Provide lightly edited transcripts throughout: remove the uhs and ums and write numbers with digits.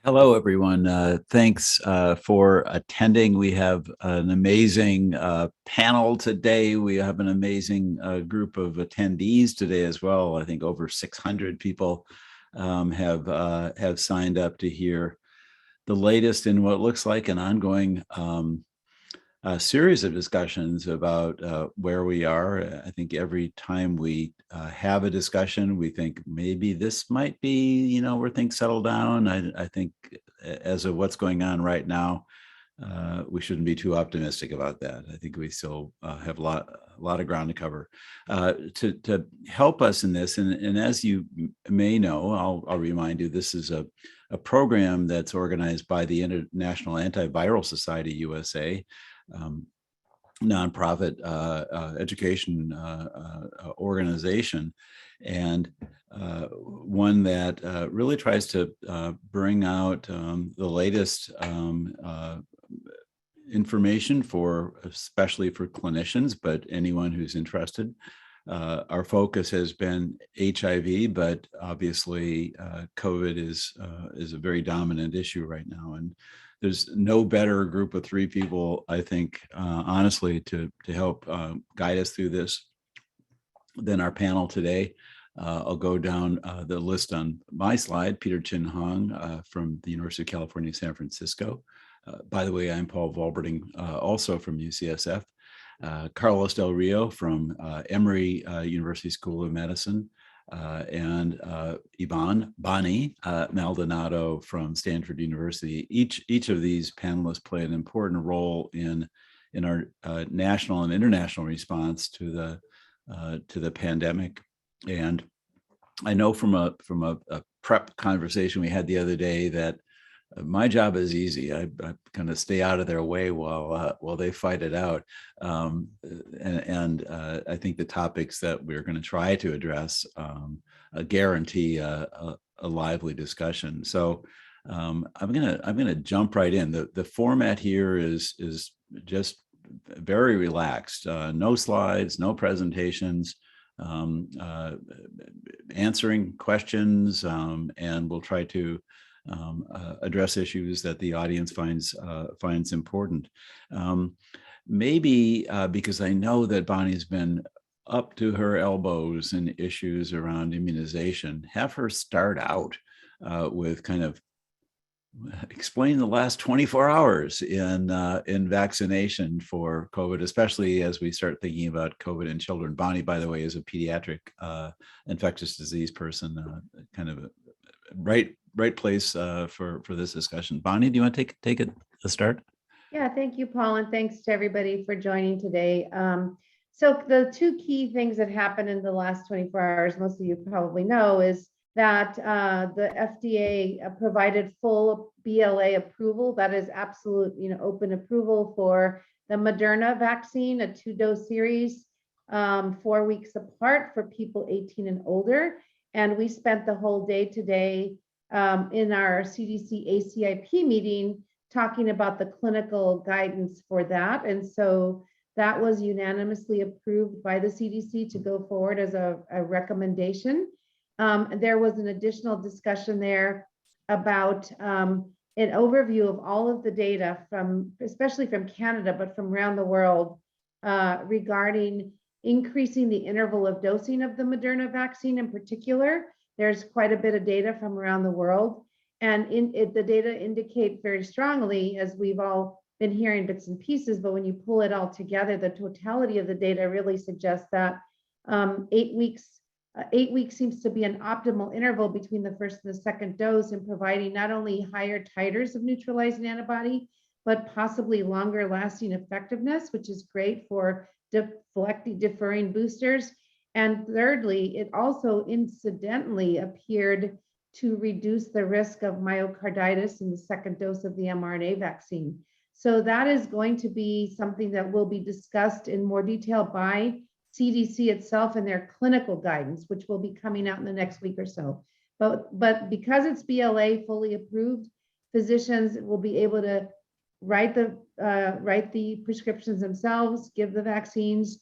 Hello, everyone. Thanks for attending. We have an amazing panel today. We have an amazing group of attendees today as well. I think over 600 people have signed up to hear the latest in what looks like an ongoing series of discussions about where we are. I think every time we have a discussion, we think maybe this might be, where things settle down. I think as of what's going on right now, we shouldn't be too optimistic about that. I think we still have a lot of ground to cover. To help us in this, and as you may know, I'll remind you, this is a program that's organized by the International Antiviral Society USA, nonprofit education organization, and one that really tries to bring out the latest information especially for clinicians, but anyone who's interested. Our focus has been HIV, but obviously COVID is a very dominant issue right now, and there's no better group of three people, I think, honestly, to help guide us through this than our panel today. I'll go down the list on my slide. Peter Chin Hong from the University of California, San Francisco. By the way, I'm Paul Volberding, also from UCSF. Carlos Del Rio from Emory University School of Medicine, and Bonnie Maldonado from Stanford University. Each of these panelists play an important role in our national and international response to the pandemic. And I know from a prep conversation we had the other day that my job is easy. I kind of stay out of their way while they fight it out. And I think the topics that we're going to try to address guarantee a lively discussion. So I'm gonna jump right in. The format here is just very relaxed. No slides, no presentations. Answering questions, and we'll try to address issues that the audience finds important. Maybe because I know that Bonnie's been up to her elbows in issues around immunization, have her start out with kind of explain the last 24 hours in vaccination for COVID, especially as we start thinking about COVID in children. Bonnie, by the way, is a pediatric infectious disease person, kind of a right place for this discussion. Bonnie, do you want to take a start? Yeah, thank you, Paul, and thanks to everybody for joining today. So the two key things that happened in the last 24 hours, most of you probably know, is that the FDA provided full BLA approval. That is absolute, open approval for the Moderna vaccine, a 2-dose series, 4 weeks apart for people 18 and older. And we spent the whole day today in our CDC ACIP meeting talking about the clinical guidance for that. And so that was unanimously approved by the CDC to go forward as a recommendation. There was an additional discussion there about an overview of all of the data especially from Canada, but from around the world, regarding increasing the interval of dosing of the Moderna vaccine in particular. There's quite a bit of data from around the world. And the data indicate very strongly, as we've all been hearing bits and pieces, but when you pull it all together, the totality of the data really suggests that 8 weeks seems to be an optimal interval between the first and the second dose in providing not only higher titers of neutralizing antibody, but possibly longer lasting effectiveness, which is great for deferring boosters. And thirdly, it also incidentally appeared to reduce the risk of myocarditis in the second dose of the mRNA vaccine. So that is going to be something that will be discussed in more detail by CDC itself and their clinical guidance, which will be coming out in the next week or so. But because it's BLA fully approved, physicians will be able to write the prescriptions themselves, give the vaccines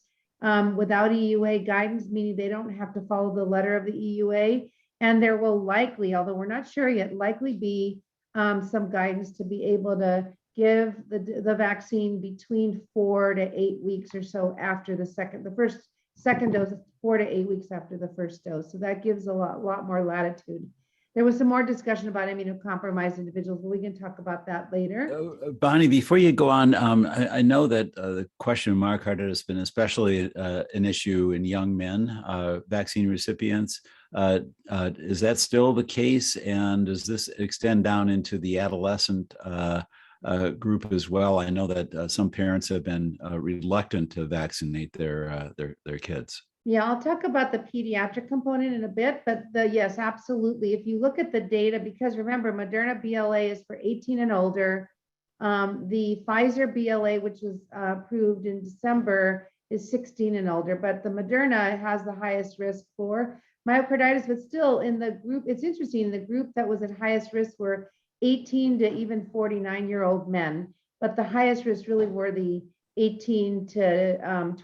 without EUA guidance, meaning they don't have to follow the letter of the EUA. And there will likely, although we're not sure yet, likely be some guidance to be able to give the vaccine between 4 to 8 weeks or so after the first second dose, 4 to 8 weeks after the first dose. So that gives a lot more latitude. There was some more discussion about immunocompromised individuals, but we can talk about that later. Bonnie, before you go on, I know that the question of myocarditis has been especially an issue in young men, vaccine recipients. Is that still the case? And does this extend down into the adolescent group as well? I know that some parents have been reluctant to vaccinate their kids. Yeah, I'll talk about the pediatric component in a bit, but yes, absolutely. If you look at the data, because remember, Moderna BLA is for 18 and older. The Pfizer BLA, which was approved in December, is 16 and older, but the Moderna has the highest risk for myocarditis, but still in the group, it's interesting, the group that was at highest risk were 18 to even 49-year-old men, but the highest risk really were the 18 to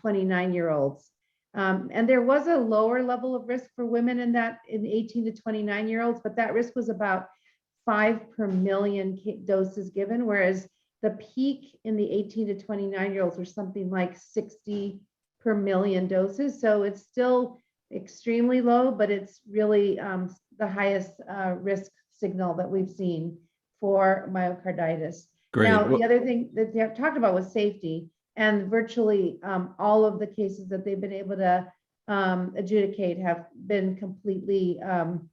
29-year-olds. And there was a lower level of risk for women in 18 to 29-year-olds, but that risk was about 5 per million doses given, whereas the peak in the 18 to 29-year-olds was something like 60 per million doses. So it's still extremely low, but it's really the highest risk signal that we've seen for myocarditis. Great. Now, the other thing that they talked about was safety. And virtually all of the cases that they've been able to adjudicate have been completely come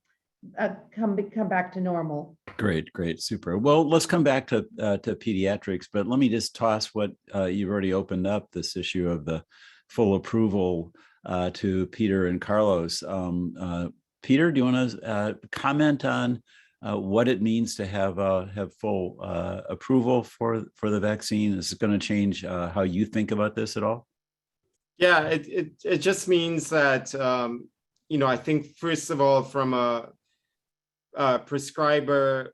back to normal. Great, super. Well, let's come back to pediatrics, but let me just toss what you've already opened up, this issue of the full approval to Peter and Carlos. Peter, do you want to comment on what it means to have full approval for the vaccine? Is it going to change how you think about this at all? Yeah, it just means that I think first of all, from a prescriber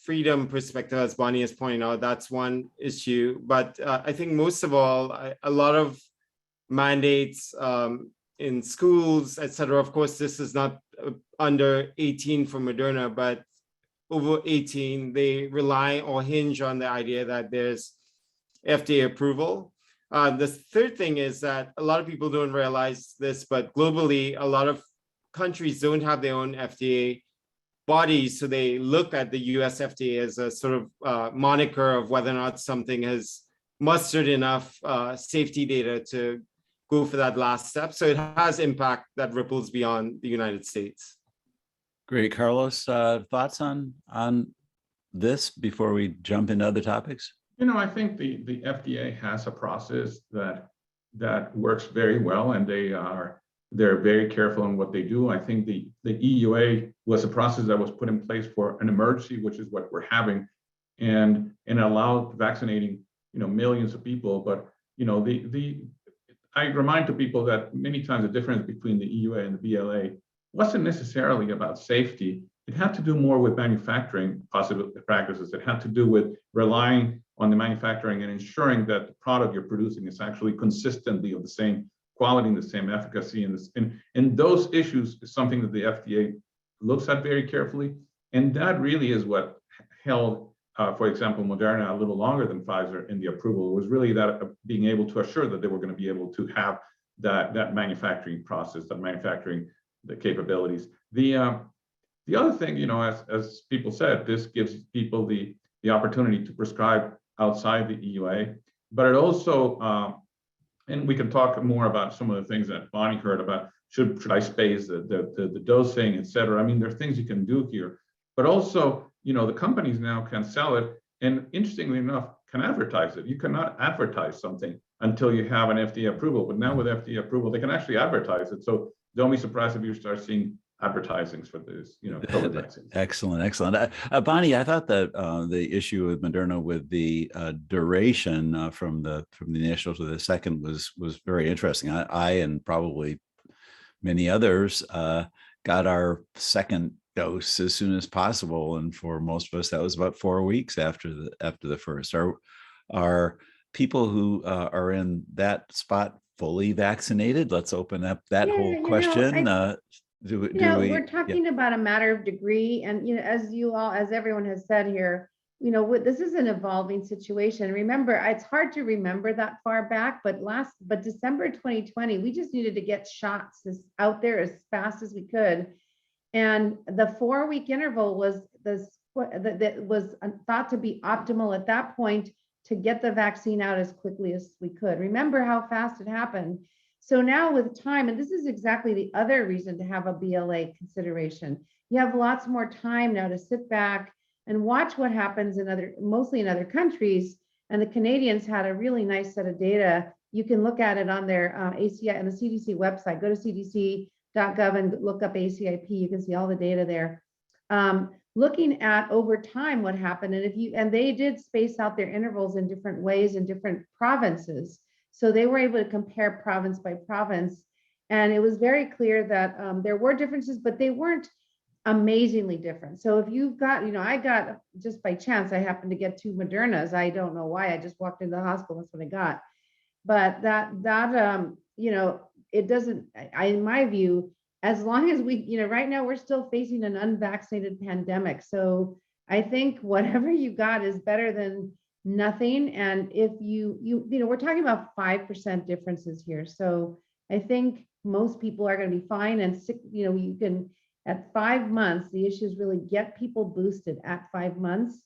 freedom perspective, as Bonnie is pointing out, that's one issue. But I think most of all, a lot of mandates in schools, et cetera. Of course, this is not under 18 for Moderna, but over 18, they rely or hinge on the idea that there's FDA approval. The third thing is that a lot of people don't realize this, but globally, a lot of countries don't have their own FDA bodies. So they look at the US FDA as a sort of moniker of whether or not something has mustered enough safety data to go for that last step. So it has impact that ripples beyond the United States. Great. Carlos, thoughts on this before we jump into other topics? I think the FDA has a process that works very well, and they're very careful in what they do. I think the EUA was a process that was put in place for an emergency, which is what we're having, and allowed vaccinating millions of people. But I remind to people that many times the difference between the EUA and the BLA wasn't necessarily about safety. It had to do more with manufacturing practices. It had to do with relying on the manufacturing and ensuring that the product you're producing is actually consistently of the same quality and the same efficacy. And those issues is something that the FDA looks at very carefully. And that really is what held, for example, Moderna a little longer than Pfizer in the approval. It was really that being able to assure that they were going to be able to have that manufacturing process, the capabilities. The other thing, as people said, this gives people the opportunity to prescribe outside the EUA, but it also, and we can talk more about some of the things that Bonnie heard about, should I space the dosing, et cetera. I mean, there are things you can do here, but also, the companies now can sell it, and interestingly enough, can advertise it. You cannot advertise something until you have an FDA approval, but now with FDA approval, they can actually advertise it. So don't be surprised if you start seeing advertisings for this, COVID vaccines. Excellent. Bonnie, I thought that the issue with Moderna with the duration from the initial to the second was very interesting. I and probably many others got our second dose as soon as possible, and for most of us, that was about 4 weeks after the first. Are people who are in that spot fully vaccinated? Let's open up that whole question. We're talking about a matter of degree, and as everyone has said here, this is an evolving situation. Remember, it's hard to remember that far back, but December 2020, we just needed to get shots out there as fast as we could, and the 4-week interval was that was thought to be optimal at that point to get the vaccine out as quickly as we could. Remember how fast it happened. So now with time, and this is exactly the other reason to have a BLA consideration, you have lots more time now to sit back and watch what happens mostly in other countries. And the Canadians had a really nice set of data. You can look at it on their ACI and the CDC website. Go to cdc.gov and look up ACIP. You can see all the data there. Looking at over time what happened, and they did space out their intervals in different ways in different provinces. So they were able to compare province by province, and it was very clear that there were differences, but they weren't amazingly different. So if you've got, I got, just by chance, I happened to get 2 Modernas. I don't know why. I just walked into the hospital. That's what I got. But it doesn't. In my view, as long as we, right now we're still facing an unvaccinated pandemic. So I think whatever you got is better than nothing. And if we're talking about 5% differences here. So I think most people are going to be fine. And you can, at 5 months, the issue is really get people boosted at 5 months.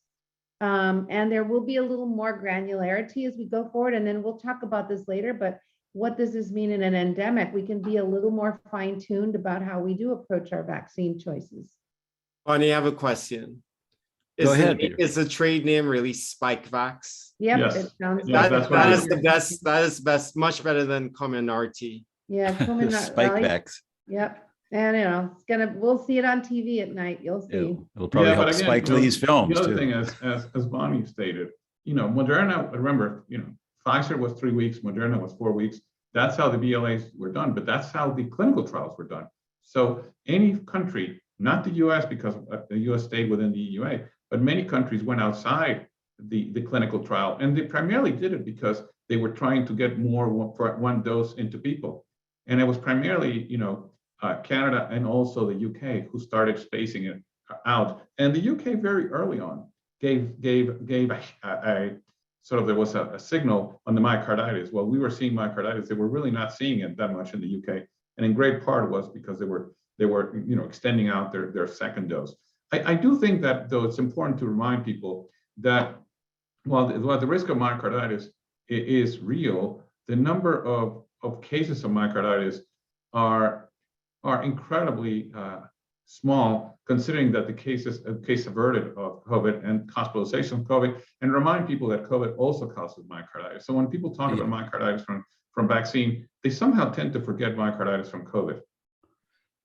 And there will be a little more granularity as we go forward. And then we'll talk about this later, but what does this mean in an endemic? We can be a little more fine-tuned about how we do approach our vaccine choices. Bonnie, I have a question. Go ahead, Peter. Is the trade name really Spikevax? Yep, Yes. it sounds That is the best. That is best, much better than Comirnaty. Yeah, Spikevax. Yep. And we'll see it on TV at night. You'll see. It'll probably help again, Spike Lee's films the other too. thing, as Bonnie stated, Moderna, remember, Pfizer was 3 weeks, Moderna was 4 weeks. That's how the BLAs were done, but that's how the clinical trials were done. So any country, not the US, because the US stayed within the EUA, but many countries went outside the clinical trial, and they primarily did it because they were trying to get more for 1 dose into people. And it was primarily, Canada and also the UK who started spacing it out. And the UK very early on gave a sort of, there was a signal on the myocarditis. Well, we were seeing myocarditis. They were really not seeing it that much in the UK. And in great part was because they were extending out their second dose. I do think that, though, it's important to remind people that while the risk of myocarditis is real, the number of cases of myocarditis are incredibly small, considering that the case averted of COVID and hospitalization of COVID, and remind people that COVID also causes myocarditis. So when people talk about myocarditis from vaccine, they somehow tend to forget myocarditis from COVID.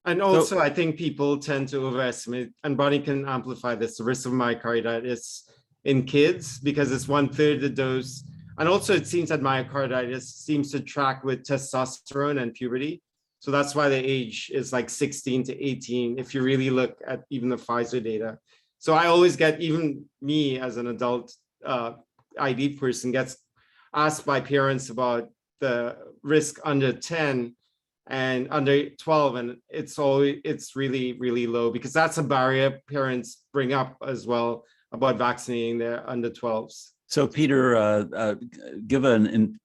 And also, I think people tend to overestimate, and Bonnie can amplify this, the risk of myocarditis in kids, because it's 1/3 the dose. And also it seems that myocarditis seems to track with testosterone and puberty. So that's why the age is like 16 to 18, if you really look at even the Pfizer data. So I always get, even me as an adult ID person gets asked by parents about the risk under 10 and under 12, and it's really, really low, because that's a barrier parents bring up as well about vaccinating their under 12s. So Peter, give an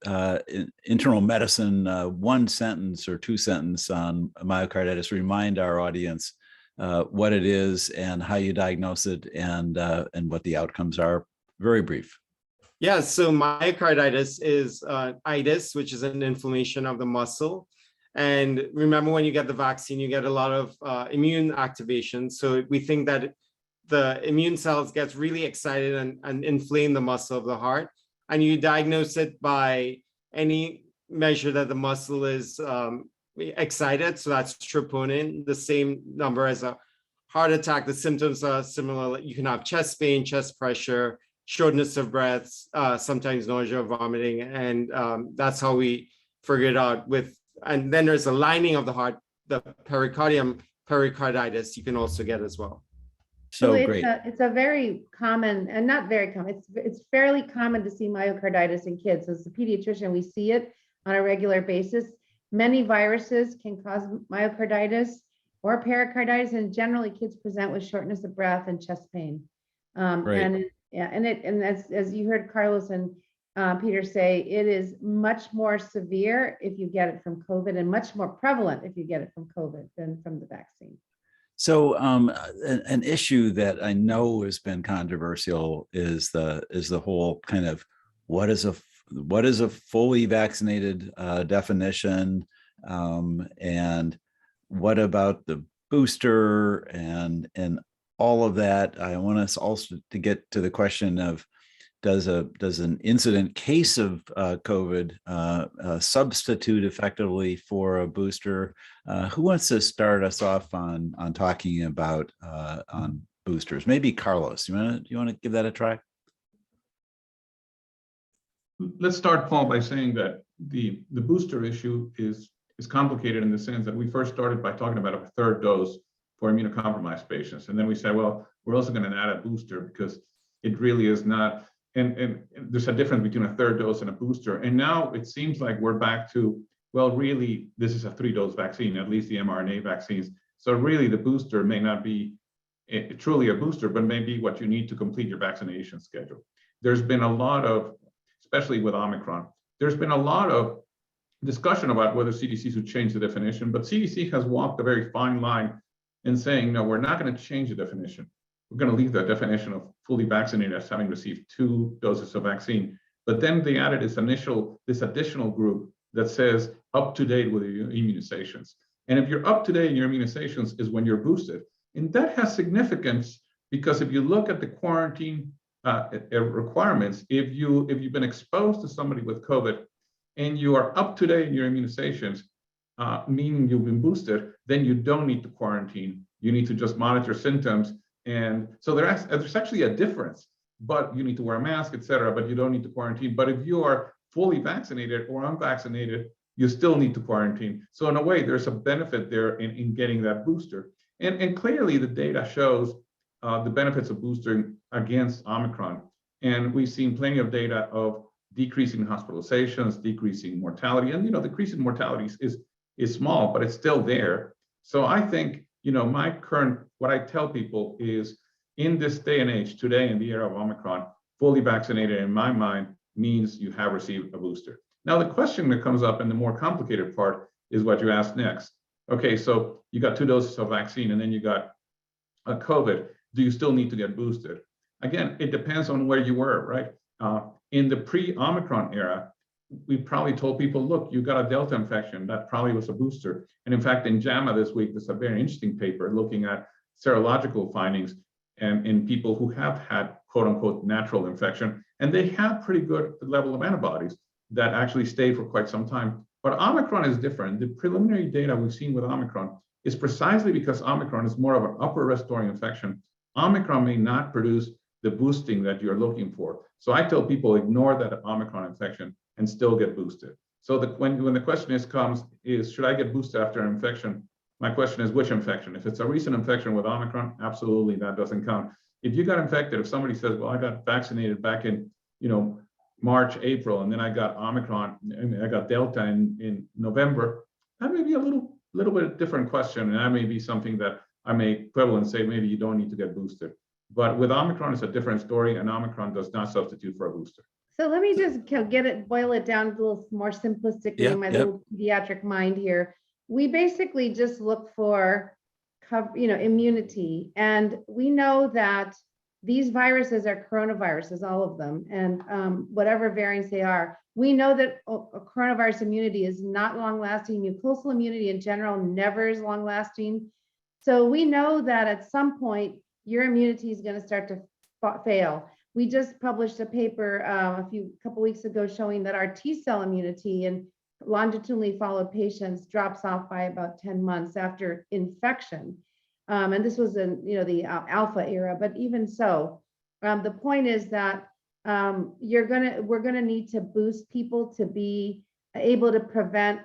internal medicine 1 sentence or 2 sentence on myocarditis. Remind our audience what it is and how you diagnose it, and what the outcomes are. Very brief. Yeah, so myocarditis is itis, which is an inflammation of the muscle. And remember, when you get the vaccine, you get a lot of immune activation. So we think that the immune cells gets really excited and inflame the muscle of the heart. And you diagnose it by any measure that the muscle is excited. So that's troponin, the same number as a heart attack. The symptoms are similar. You can have chest pain, chest pressure, shortness of breath, sometimes nausea, vomiting. And that's how we figure it out with, and then there's a lining of the heart, the pericardium, pericarditis you can also get as well. So it's great. It's a very common, and not very common, it's fairly common to see myocarditis in kids. As a pediatrician, we see it on a regular basis. Many viruses can cause myocarditis. or pericarditis, and generally kids present with shortness of breath and chest pain. Right. And as you heard Carlos and Peter say, it is much more severe if you get it from COVID, and much more prevalent if you get it from COVID than from the vaccine. So an issue that I know has been controversial is the whole kind of what is a fully vaccinated definition, and what about the booster and all of that. I want us also to get to the question of does an incident case of COVID substitute effectively for a booster? Who wants to start us off on talking about on boosters? Maybe Carlos. You want to give that a try? Let's start, Paul, by saying that the booster issue is complicated in the sense that we first started by talking about a third dose for immunocompromised patients, and then we said, well, we're also going to add a booster because it really is not. And there's a difference between a third dose and a booster. And now it seems like we're back to, well, really, this is a 3-dose vaccine, at least the mRNA vaccines. So really the booster may not be truly a booster, but may be what you need to complete your vaccination schedule. There's been a lot of, especially with Omicron, there's been a lot of discussion about whether CDC should change the definition, but CDC has walked a very fine line in saying, no, we're not going to change the definition. We're going to leave the definition of fully vaccinated as having received 2 doses of vaccine. But then they added this additional group that says up to date with your immunizations. And if you're up to date in your immunizations is when you're boosted. And that has significance because if you look at the quarantine requirements, if you've been exposed to somebody with COVID and you are up to date in your immunizations, meaning you've been boosted, then you don't need to quarantine. You need to just monitor symptoms. And so there's actually a difference, but you need to wear a mask, et cetera, but you don't need to quarantine. But if you are fully vaccinated or unvaccinated, you still need to quarantine. So in a way, there's a benefit there in getting that booster. And clearly the data shows the benefits of boosting against Omicron. And we've seen plenty of data of decreasing hospitalizations, decreasing mortality. And, decreasing mortality is small, but it's still there. So I think, what I tell people is in this day and age, today in the era of Omicron, fully vaccinated in my mind means you have received a booster. Now, the question that comes up and the more complicated part is what you asked next. Okay, so you got 2 doses of vaccine and then you got a COVID. Do you still need to get boosted? Again, it depends on where you were, right? In the pre-Omicron era, we probably told people, look, you got a Delta infection, that probably was a booster. And in fact, in JAMA this week, there's a very interesting paper looking at serological findings and in people who have had quote unquote natural infection, and they have pretty good level of antibodies that actually stay for quite some time. But Omicron is different. The preliminary data we've seen with Omicron is precisely because Omicron is more of an upper respiratory infection. Omicron may not produce the boosting that you're looking for. So I tell people ignore that Omicron infection and still get boosted. So when the question comes, should I get boosted after an infection? My question is which infection? If it's a recent infection with Omicron, absolutely that doesn't count. If you got infected, if somebody says, well, I got vaccinated back in March, April, and then I got Omicron, and I got Delta in November, that may be a little bit different question, and that may be something that I may quibble and say maybe you don't need to get boosted. But with Omicron, it's a different story, and Omicron does not substitute for a booster. So let me just boil it down a little more simplistically in my little pediatric mind here. We basically just look for, immunity. And we know that these viruses are coronaviruses, all of them, and whatever variants they are. We know that coronavirus immunity is not long-lasting. Mucosal immunity in general never is long-lasting. So we know that at some point, your immunity is going to start to fail. We just published a paper a couple weeks ago showing that our T-cell immunity in longitudinally followed patients drops off by about 10 months after infection. And this was in the alpha era, but even so, the point is that we're gonna need to boost people to be able to prevent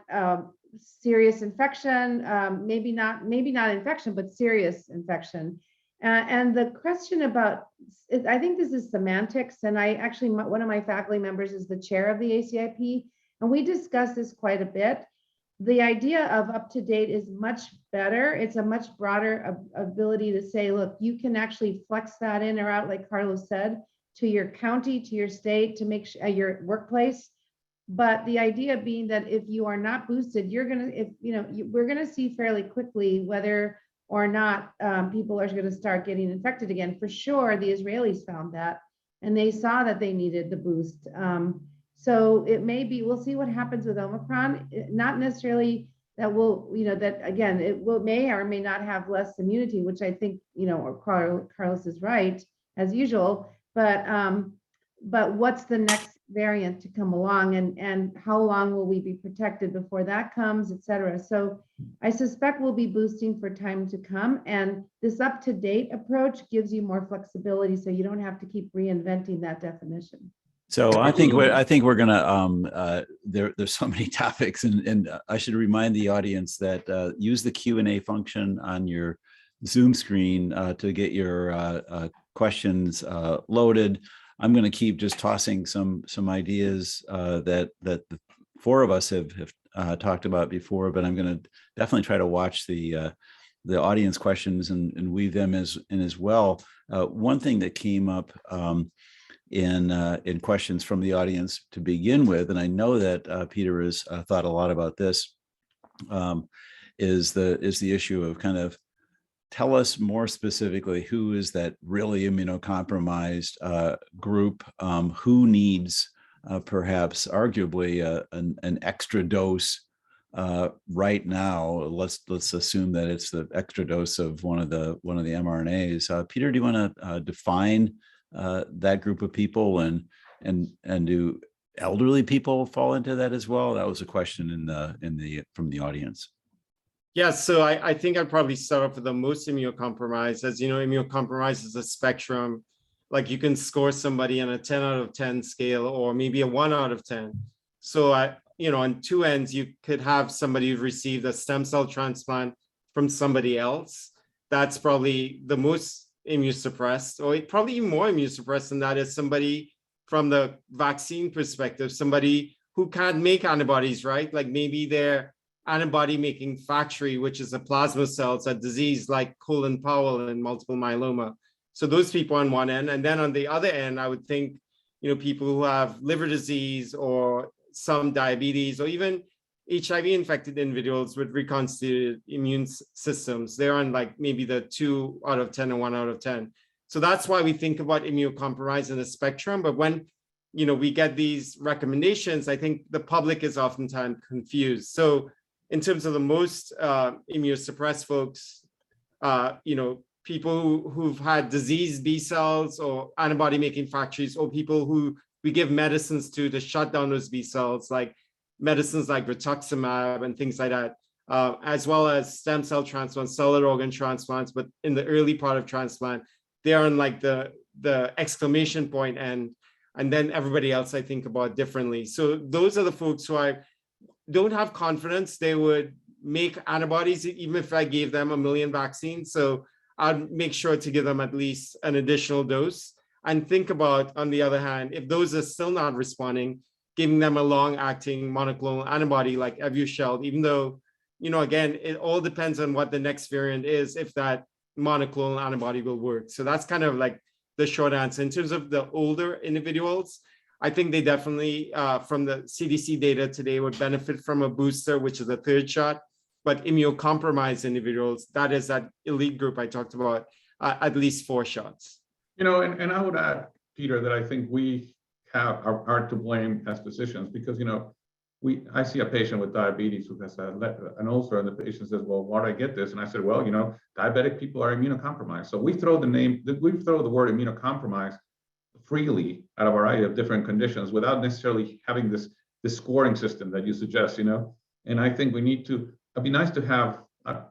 serious infection, maybe not infection, but serious infection. And the question about, I think this is semantics, and one of my faculty members is the chair of the ACIP, and we discuss this quite a bit. the idea of up to date is much better. It's a much broader ability to say, look, you can actually flex that in or out, like Carlos said, to your county, to your state, to make sure your workplace. But the idea being that if you are not boosted, you're gonna, if you know, we're gonna see fairly quickly whether or not people are going to start getting infected again. For sure, the Israelis found that, and they saw that they needed the boost. So it may be, we'll see what happens with Omicron. Not necessarily that will, you know, that again, it will may or may not have less immunity, which I think, you know, or Carlos is right as usual. But what's the next variant to come along, and how long will we be protected before that comes, et cetera. So I suspect we'll be boosting for time to come, and this up-to-date approach gives you more flexibility, so you don't have to keep reinventing that definition. So I think we're gonna there's so many topics, and I should remind the audience that use the Q&A function on your Zoom screen to get your questions loaded. I'm going to keep just tossing some ideas that the four of us have talked about before, but I'm going to definitely try to watch the audience questions and weave them in as well. One thing that came up in questions from the audience to begin with, and I know that Peter has thought a lot about this, is the issue of kind of tell us more specifically who is that really immunocompromised group, who needs perhaps arguably an extra dose right now. Let's assume that it's the extra dose of one of the mRNAs. Peter, do you want to define that group of people, and do elderly people fall into that as well? That was a question from the audience. Yeah, so I think I'd probably start off with the most immunocompromised. As you know, immunocompromised is a spectrum. Like you can score somebody on a 10 out of 10 scale, or maybe a 1 out of 10. So on two ends, you could have somebody who received a stem cell transplant from somebody else. That's probably the most immunosuppressed, or probably even more immunosuppressed than that is somebody from the vaccine perspective, somebody who can't make antibodies, right? Like maybe they're antibody making factory, which is a plasma cells, a disease like Colin Powell and multiple myeloma. So those people on one end, and then on the other end, I would think, people who have liver disease or some diabetes, or even HIV infected individuals with reconstituted immune systems. They're on like maybe the 2 out of 10 or 1 out of 10. So that's why we think about immunocompromised in a spectrum. But when we get these recommendations, I think the public is oftentimes confused. So in terms of the most immunosuppressed folks, people who've had diseased B cells or antibody making factories, or people who we give medicines to shut down those B cells, like medicines like rituximab and things like that, as well as stem cell transplants, solid organ transplants. But in the early part of transplant, they're on like the exclamation point end, and then everybody else I think about differently. So those are the folks who I don't have confidence they would make antibodies, even if I gave them 1 million vaccines. So I'd make sure to give them at least an additional dose, and think about, on the other hand, if those are still not responding, giving them a long-acting monoclonal antibody like Evusheld, even though, again, it all depends on what the next variant is, if that monoclonal antibody will work. So that's kind of like the short answer. In terms of the older individuals, I think they definitely, from the CDC data today, would benefit from a booster, which is a third shot. But immunocompromised individuals, that is that elite group I talked about, at least 4 shots. And I would add, Peter, that I think we are to blame as physicians, because I see a patient with diabetes who has an ulcer, and the patient says, "Well, why do I get this?" And I said, "Well, diabetic people are immunocompromised." So we throw the word immunocompromised freely out of a variety of different conditions without necessarily having this scoring system that you suggest. And I think it'd be nice to have.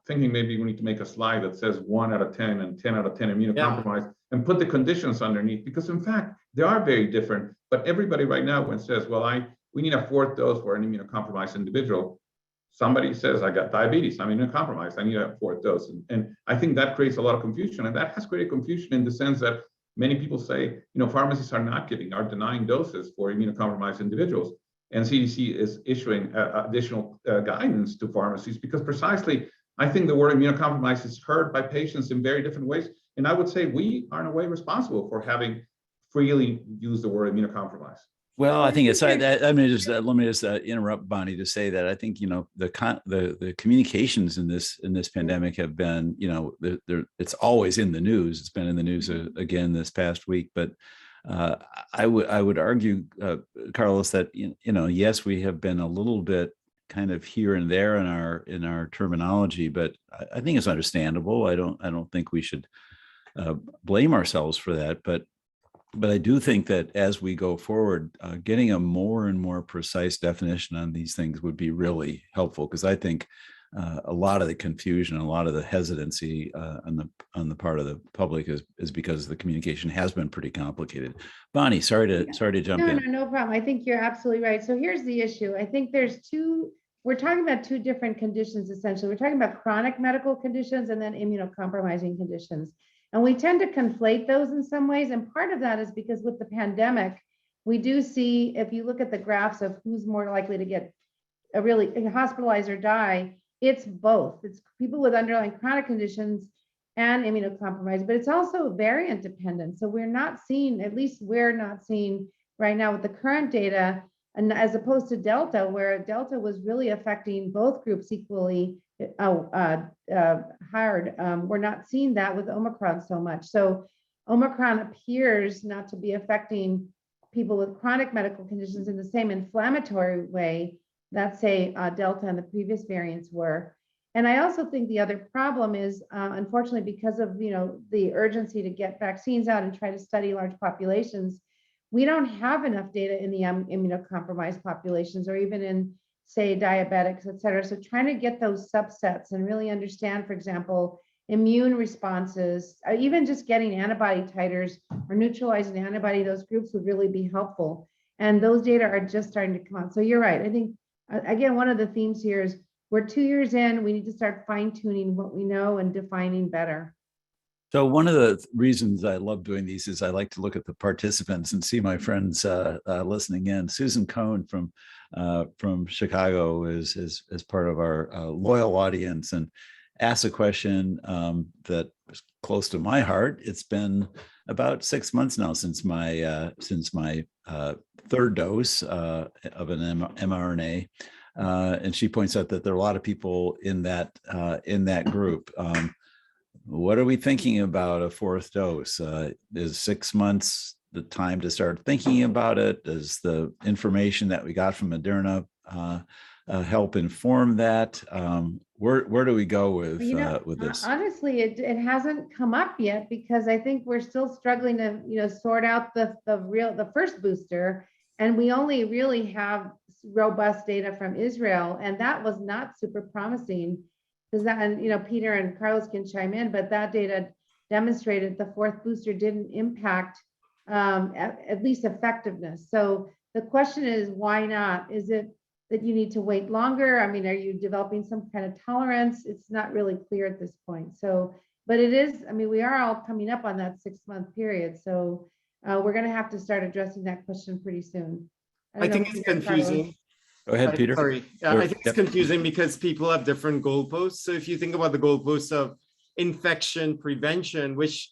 Thinking maybe we need to make a slide that says 1 out of 10 and 10 out of 10 immunocompromised, and put the conditions underneath, because in fact, they are very different. But everybody right now, when says, "Well, we need a 4th dose for an immunocompromised individual," somebody says, "I got diabetes, I'm immunocompromised, I need a 4th dose." And I think that creates a lot of confusion, and that has created confusion in the sense that many people say, pharmacies are denying doses for immunocompromised individuals. and CDC is issuing additional guidance to pharmacies, because precisely, I think the word immunocompromised is heard by patients in very different ways. And I would say we are in a way responsible for having freely used the word immunocompromised. Well, I think it's. Let me just interrupt Bonnie to say that I think the communications in this pandemic have been, it's always in the news. It's been in the news again this past week, but I would argue, Carlos, that yes, we have been a little bit kind of here and there in our terminology, but I think it's understandable. I don't think we should blame ourselves for that, but I do think that as we go forward, getting a more and more precise definition on these things would be really helpful, because I think a lot of the confusion, a lot of the hesitancy on the part of the public is because the communication has been pretty complicated. Bonnie, sorry to jump in. No problem. I think you're absolutely right. So here's the issue. I think we're talking about two different conditions, essentially. We're talking about chronic medical conditions and then immunocompromising conditions. And we tend to conflate those in some ways. And part of that is because with the pandemic, we do see, if you look at the graphs of who's more likely to get really hospitalized or die, it's both. It's people with underlying chronic conditions and immunocompromised, but it's also variant dependent. So we're not seeing, at least we're not seeing right now with the current data, and as opposed to Delta, where Delta was really affecting both groups equally hard. We're not seeing that with Omicron so much. So Omicron appears not to be affecting people with chronic medical conditions in the same inflammatory way that, say, Delta and the previous variants were. And I also think the other problem is, unfortunately, because of the urgency to get vaccines out and try to study large populations, we don't have enough data in the immunocompromised populations, or even in, say, diabetics, et cetera. So trying to get those subsets and really understand, for example, immune responses, even just getting antibody titers or neutralizing antibody, those groups would really be helpful. And those data are just starting to come out. So you're right. I think, again, one of the themes here is we're 2 years in, we need to start fine tuning what we know and defining better. So one of the reasons I love doing these is I like to look at the participants and see my friends listening in. Susan Cohn from Chicago is part of our loyal audience, and asked a question that was close to my heart. It's been about 6 months now since my third dose of an mRNA, and she points out that there are a lot of people in that group. What are we thinking about a fourth dose? Is 6 months the time to start thinking about it? Does the information that we got from Moderna help inform that? Where do we go with this? Honestly, it hasn't come up yet, because I think we're still struggling to sort out the first booster, and we only really have robust data from Israel, and that was not super promising. Because that, and Peter and Carlos can chime in, but that data demonstrated the fourth booster didn't impact at least effectiveness. So the question is, why not? Is it that you need to wait longer? I mean, are you developing some kind of tolerance? It's not really clear at this point. So, but it is, we are all coming up on that 6 month period. So we're going to have to start addressing that question pretty soon. I think it's confusing. Go ahead, Peter. Sorry. Yeah, I think it's confusing because people have different goalposts. So if you think about the goalposts of infection prevention, which,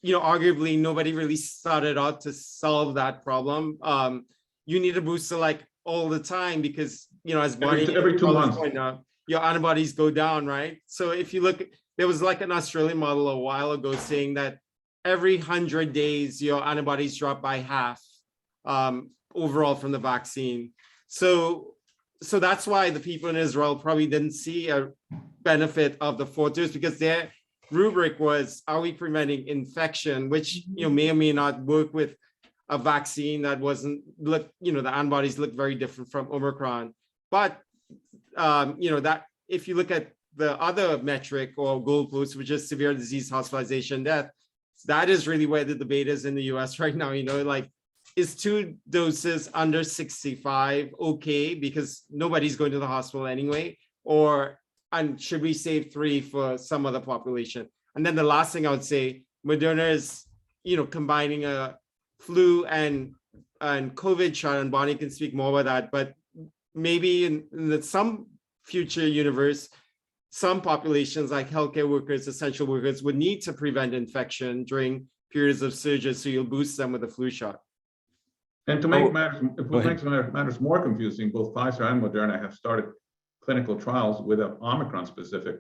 arguably nobody really started out to solve that problem. You need a booster like all the time because, as Bonnie every 2 months, point out, your antibodies go down, right? So if you look, there was like an Australian model a while ago saying that every 100 days, your antibodies drop by half overall from the vaccine. So that's why the people in Israel probably didn't see a benefit of the fourth dose, because their rubric was, are we preventing infection, which may or may not work with a vaccine that wasn't the antibodies look very different from Omicron. But that if you look at the other metric or goalpost, which is severe disease, hospitalization, death, that is really where the debate is in the US right now. Is 2 doses under 65 okay, because nobody's going to the hospital anyway, and should we save 3 for some other population? And then the last thing I would say, Moderna is combining a flu and and COVID shot, and Bonnie can speak more about that, but maybe in some future universe, some populations like healthcare workers, essential workers would need to prevent infection during periods of surges, so you'll boost them with a flu shot. And to make matters more confusing, both Pfizer and Moderna have started clinical trials with an Omicron-specific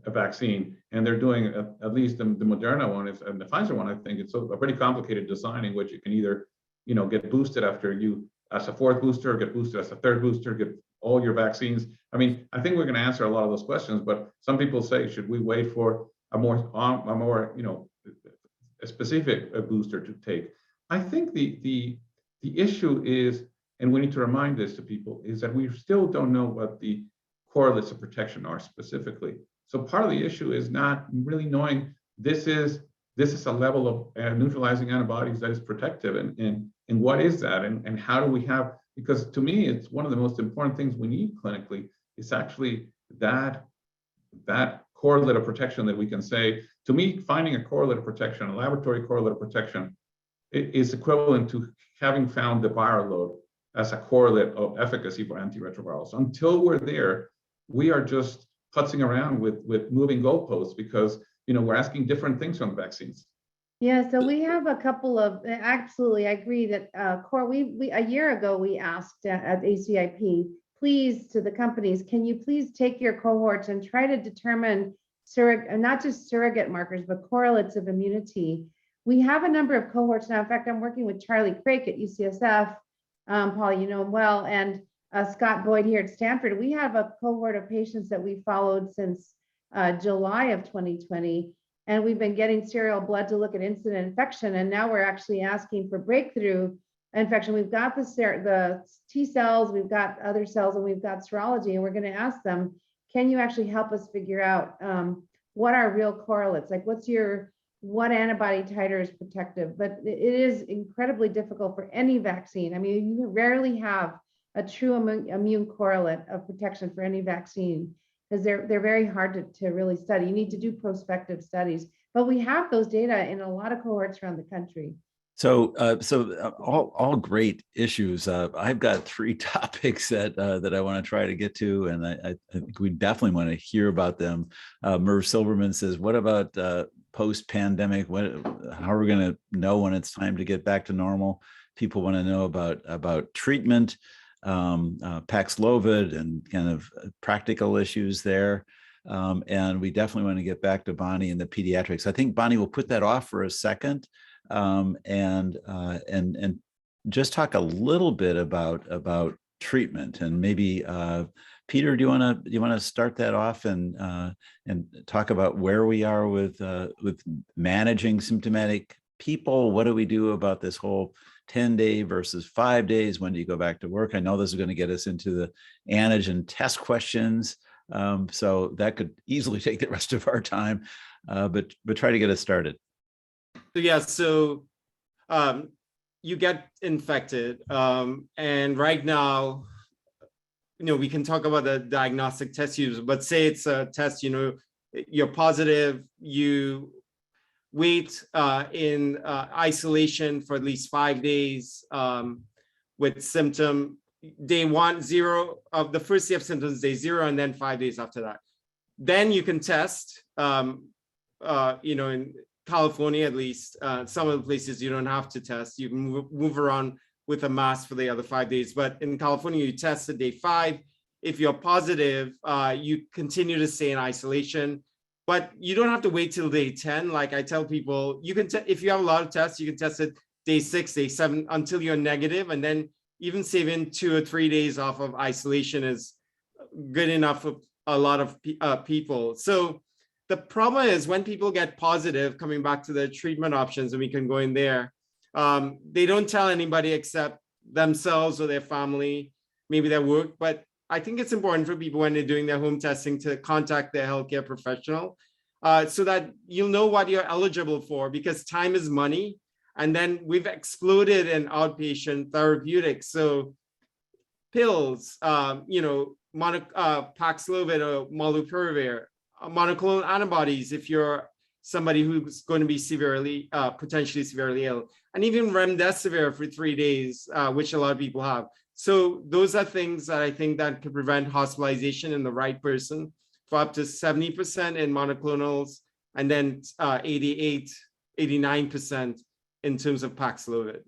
vaccine, and they're doing at least the Moderna one is, and the Pfizer one, I think it's a pretty complicated design in which you can either, get boosted after you as a fourth booster, get boosted as a third booster, get all your vaccines. I mean, I think we're going to answer a lot of those questions, but some people say, should we wait for a more a specific booster to take? I think the issue is, and we need to remind this to people, is that we still don't know what the correlates of protection are specifically. So part of the issue is not really knowing this is a level of neutralizing antibodies that is protective, and what is that, and how do we have, because to me, it's one of the most important things we need clinically is actually that correlate of protection that we can say. To me, finding a correlate of protection, a laboratory correlate of protection, is equivalent to having found the viral load as a correlate of efficacy for antiretrovirals. Until we're there, we are just putzing around with moving goalposts because we're asking different things from vaccines. Yeah, so we have a couple of, absolutely, I agree that we a year ago we asked at ACIP, please, to the companies, can you please take your cohorts and try to determine not just surrogate markers, but correlates of immunity. We have a number of cohorts now. In fact, I'm working with Charlie Craik at UCSF, Paul, you know him well, and Scott Boyd here at Stanford. We have a cohort of patients that we followed since July of 2020, and we've been getting serial blood to look at incident infection, and now we're actually asking for breakthrough infection. We've got the T cells, we've got other cells, and we've got serology, and we're going to ask them, can you actually help us figure out what are real correlates? Like what antibody titer is protective? But it is incredibly difficult for any vaccine. I mean, you rarely have a true immune correlate of protection for any vaccine because they're very hard to really study. You need to do prospective studies, but we have those data in a lot of cohorts around the country. So all great issues. I've got three topics that I want to try to get to, and I think we definitely want to hear about them. Merv Silverman says, "What about post-pandemic? How are we going to know when it's time to get back to normal?" People want to know about treatment, Paxlovid, and kind of practical issues there. And we definitely want to get back to Bonnie and the pediatrics. I think Bonnie will put that off for a second. And just talk a little bit about treatment, and maybe Peter, do you want to start that off and talk about where we are with managing symptomatic people? What do we do about this whole 10-day versus 5 days? When do you go back to work? I know this is going to get us into the antigen test questions, so that could easily take the rest of our time, but try to get us started. So you get infected, and right now, we can talk about the diagnostic test use, but say it's a test, you're positive, you wait in isolation for at least 5 days with symptom. Day 1, 0 of the first day of symptoms, day 0, and then 5 days after that. Then you can test, in California, at least, some of the places you don't have to test. You can move around with a mask for the other 5 days. But in California, you test at day 5. If you're positive, you continue to stay in isolation. But you don't have to wait till day 10. Like I tell people, you can if you have a lot of tests, you can test it day 6, day 7 until you're negative, and then even saving 2 or 3 days off of isolation is good enough for a lot of people. So the problem is when people get positive, coming back to the treatment options, and we can go in there, they don't tell anybody except themselves or their family, maybe their work. But I think it's important for people when they're doing their home testing to contact their healthcare professional so that you'll know what you're eligible for, because time is money. And then we've exploded in outpatient therapeutics. So pills, Paxlovid or molnupiravir, monoclonal antibodies, if you're somebody who's going to be potentially severely ill, and even remdesivir for 3 days, which a lot of people have. So those are things that I think that could prevent hospitalization in the right person for up to 70% in monoclonals, and then 89% in terms of Paxlovid.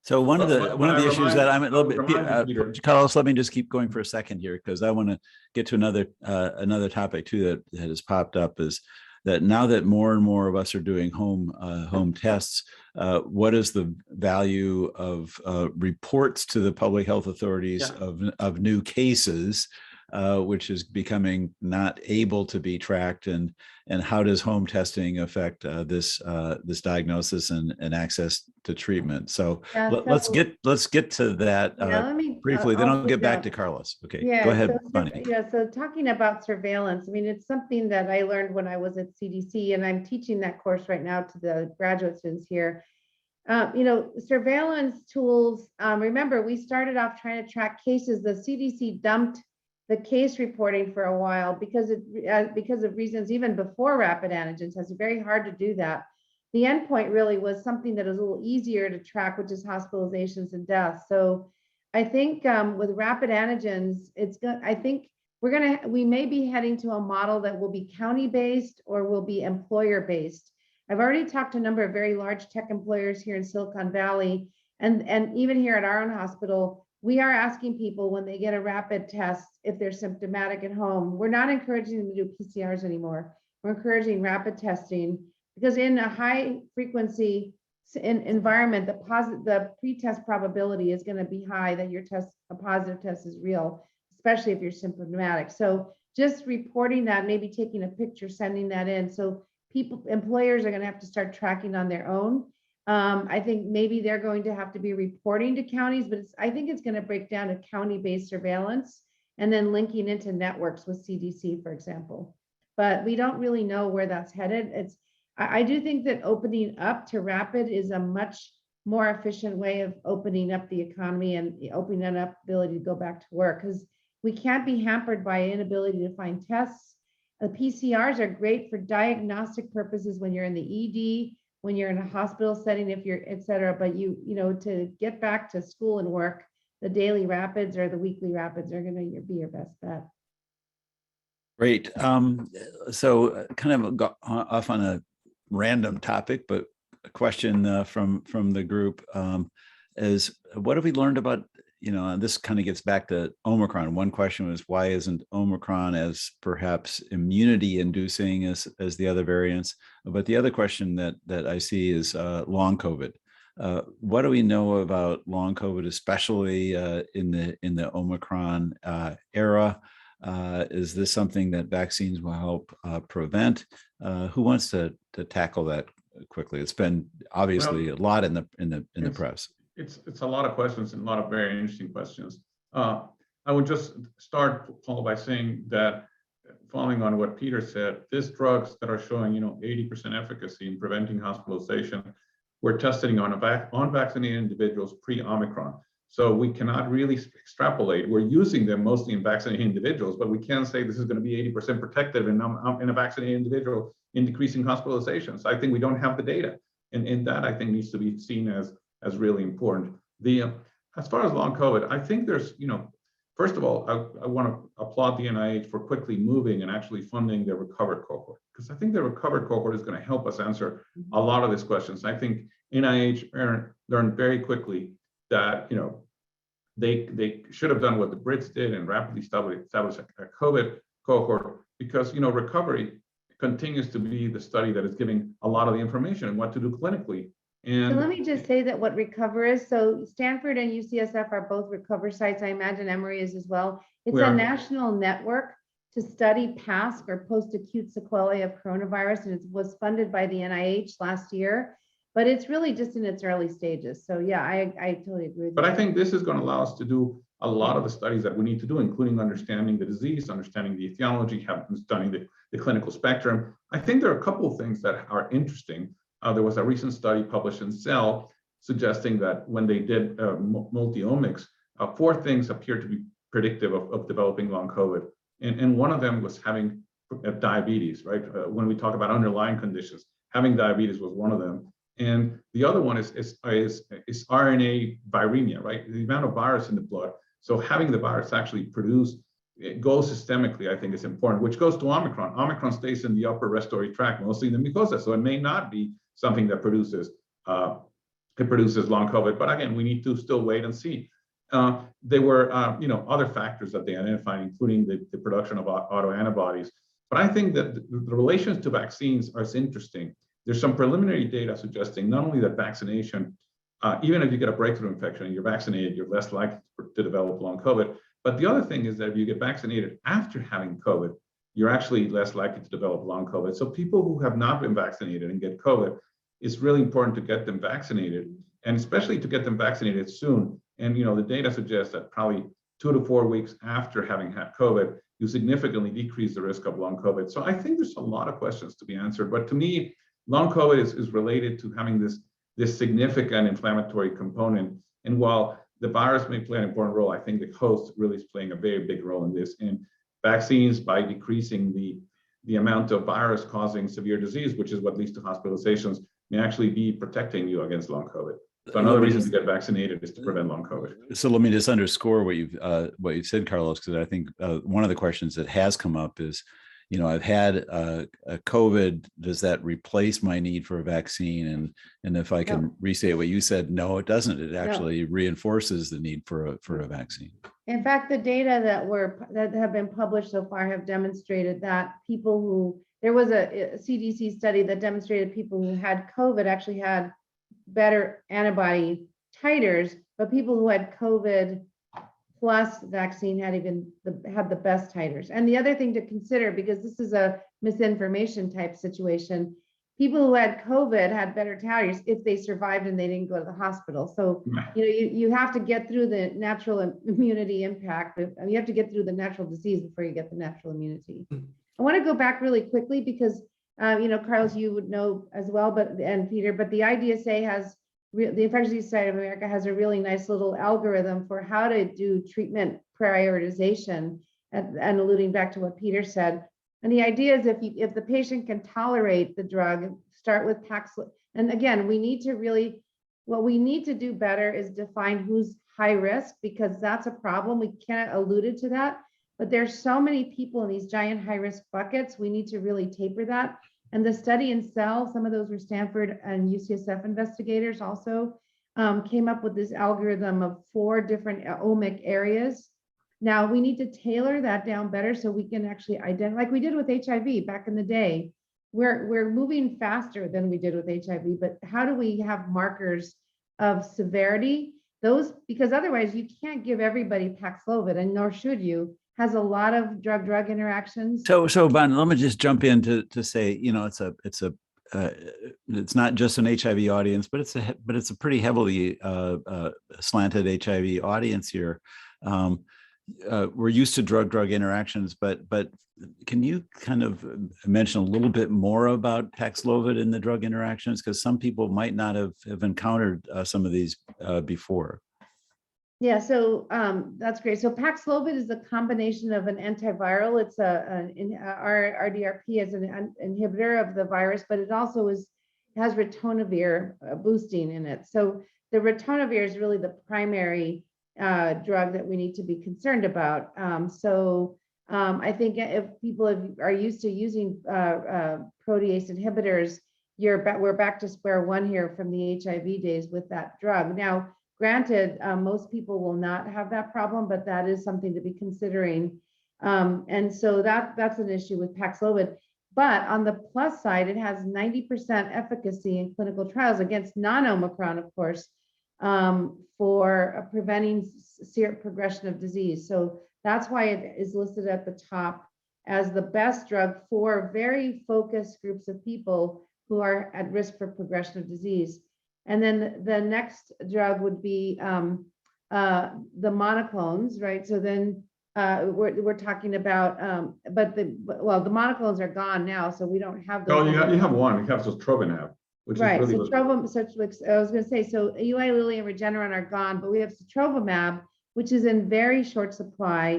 So one of the issues that I'm a little bit, Carlos, let me just keep going for a second here, because I want to get to another topic too that has popped up, is that now that more and more of us are doing home tests, what is the value of reports to the public health authorities of new cases, which is becoming not able to be tracked, and how does home testing affect this diagnosis and access to treatment? So let's get to that briefly. Then I'll get back to Carlos. Okay, go ahead, Bonnie. So talking about surveillance, I mean, it's something that I learned when I was at CDC, and I'm teaching that course right now to the graduate students here. Surveillance tools. Remember, we started off trying to track cases. The CDC dumped the case reporting for a while because of reasons even before rapid antigens. It's very hard to do that. The endpoint really was something that is a little easier to track, which is hospitalizations and deaths. So I think with rapid antigens, I think we may be heading to a model that will be county-based or will be employer-based. I've already talked to a number of very large tech employers here in Silicon Valley, and even here at our own hospital, we are asking people when they get a rapid test if they're symptomatic at home. We're not encouraging them to do PCRs anymore. We're encouraging rapid testing, because in a high frequency environment, the pre-test probability is going to be high that a positive test is real, especially if you're symptomatic. So just reporting that, maybe taking a picture, sending that in. So employers are going to have to start tracking on their own. I think maybe they're going to have to be reporting to counties, but I think it's going to break down to county-based surveillance and then linking into networks with CDC, for example. But we don't really know where that's headed. I do think that opening up to rapid is a much more efficient way of opening up the economy and opening up ability to go back to work, because we can't be hampered by inability to find tests. The PCRs are great for diagnostic purposes when you're in the ED, when you're in a hospital setting, if you're, et cetera, but to get back to school and work, the daily rapids or the weekly rapids are going to be your best bet. Great. So kind of got off on a random topic, but a question from the group is, what have we learned about, and this kind of gets back to Omicron. One question was, why isn't Omicron as perhaps immunity inducing as the other variants? But the other question that I see is long COVID. What do we know about long COVID, especially in the Omicron era? Is this something that vaccines will help prevent? Who wants to tackle that quickly? It's been obviously a lot in the press. It's a lot of questions and a lot of very interesting questions. I would just start, Paul, by saying that, following on what Peter said, these drugs that are showing 80% efficacy in preventing hospitalization, we're testing on unvaccinated individuals pre-Omicron. So we cannot really extrapolate. We're using them mostly in vaccinated individuals, but we can't say this is going to be 80% protective in a vaccinated individual in decreasing hospitalizations. I think we don't have the data, and that I think needs to be seen as really important. As far as long COVID, I think there's, first of all, I want to applaud the NIH for quickly moving and actually funding the recovered cohort, because I think the recovered cohort is going to help us answer a lot of these questions. I think NIH learned very quickly that they should have done what the Brits did and rapidly establish a COVID cohort, because recovery continues to be the study that is giving a lot of the information and what to do clinically. And so let me just say that what Recover is. So Stanford and UCSF are both Recover sites. I imagine Emory is as well. It's a national network to study past or post-acute sequelae of coronavirus, and it was funded by the NIH last year. But it's really just in its early stages. So yeah, I totally agree with you. But I think this is going to allow us to do a lot of the studies that we need to do, including understanding the disease, understanding the etiology, studying the clinical spectrum. I think there are a couple of things that are interesting. There was a recent study published in Cell suggesting that when they did multi-omics, 4 things appeared to be predictive of developing long COVID. And one of them was having diabetes, right? When we talk about underlying conditions. having diabetes was one of them. And the other one is RNA viremia, right? The amount of virus in the blood. So having the virus actually produce, it goes systemically, I think is important, which goes to Omicron. Omicron stays in the upper respiratory tract, mostly in the mucosa. So it may not be something that produces long COVID. But again, we need to still wait and see. There were other factors that they identified, including the production of autoantibodies. But I think that the relations to vaccines are interesting. There's some preliminary data suggesting not only that vaccination, even if you get a breakthrough infection and you're vaccinated, you're less likely to develop long COVID. But the other thing is that if you get vaccinated after having COVID, you're actually less likely to develop long COVID. So people who have not been vaccinated and get COVID, it's really important to get them vaccinated, and especially to get them vaccinated soon. And the data suggests that probably 2 to 4 weeks after having had COVID, you significantly decrease the risk of long COVID. So I think there's a lot of questions to be answered. But to me, long COVID is related to having this significant inflammatory component. And while the virus may play an important role, I think the host really is playing a very big role in this. And vaccines, by decreasing the amount of virus causing severe disease, which is what leads to hospitalizations, may actually be protecting you against long COVID. So another reason to get vaccinated is to prevent long COVID. So let me just underscore what you've said, Carlos, because I think one of the questions that has come up is, I've had a COVID. Does that replace my need for a vaccine? And if I can restate what you said, no, it doesn't. It actually reinforces the need for a vaccine. In fact, the data that have been published so far have demonstrated that there was a CDC study that demonstrated people who had COVID actually had better antibody titers, but people who had COVID plus vaccine had the best titers. And the other thing to consider, because this is a misinformation type situation, people who had COVID had better titers if they survived and they didn't go to the hospital. So you have to get through the natural immunity impact. You have to get through the natural disease before you get the natural immunity. I want to go back really quickly because Carlos, you would know as well, and Peter, but the IDSA the Infectious Disease Society of America has a really nice little algorithm for how to do treatment prioritization, and alluding back to what Peter said. And the idea is if the patient can tolerate the drug, start with Paxlovid. And again, what we need to do better is define who's high risk, because that's a problem. We can't alluded to that, but there's so many people in these giant high risk buckets. We need to really taper that. And the study in Cell, some of those were Stanford and UCSF investigators also, came up with this algorithm of 4 different omic areas. Now we need to tailor that down better so we can actually identify, like we did with HIV back in the day. We're moving faster than we did with HIV, but how do we have markers of severity? Because otherwise you can't give everybody Paxlovid, and nor should you. Has a lot of drug-drug interactions. So Bon, let me just jump in to say, it's not just an HIV audience, but it's a pretty heavily slanted HIV audience here. We're used to drug-drug interactions, but can you kind of mention a little bit more about Paxlovid in the drug interactions? Because some people might not have encountered some of these before. Yeah, so that's great. So Paxlovid is a combination of an antiviral. It's RDRP as an inhibitor of the virus, but it also has ritonavir boosting in it. So the ritonavir is really the primary drug that we need to be concerned about. I think if people are used to using protease inhibitors, we're back to square one here from the HIV days with that drug. Now, granted, most people will not have that problem, but that is something to be considering. And so that's an issue with Paxlovid. But on the plus side, it has 90% efficacy in clinical trials against non-Omicron, of course, for preventing severe progression of disease. So that's why it is listed at the top as the best drug for very focused groups of people who are at risk for progression of disease. And then the next drug would be the monoclones, right? So then we're talking about, the monoclones are gone now, so we don't have those. No, you have one. You have sotrovimab, which right. is really I was going to say, so Eli Lilly and Regeneron are gone, but we have sotrovimab, which is in very short supply.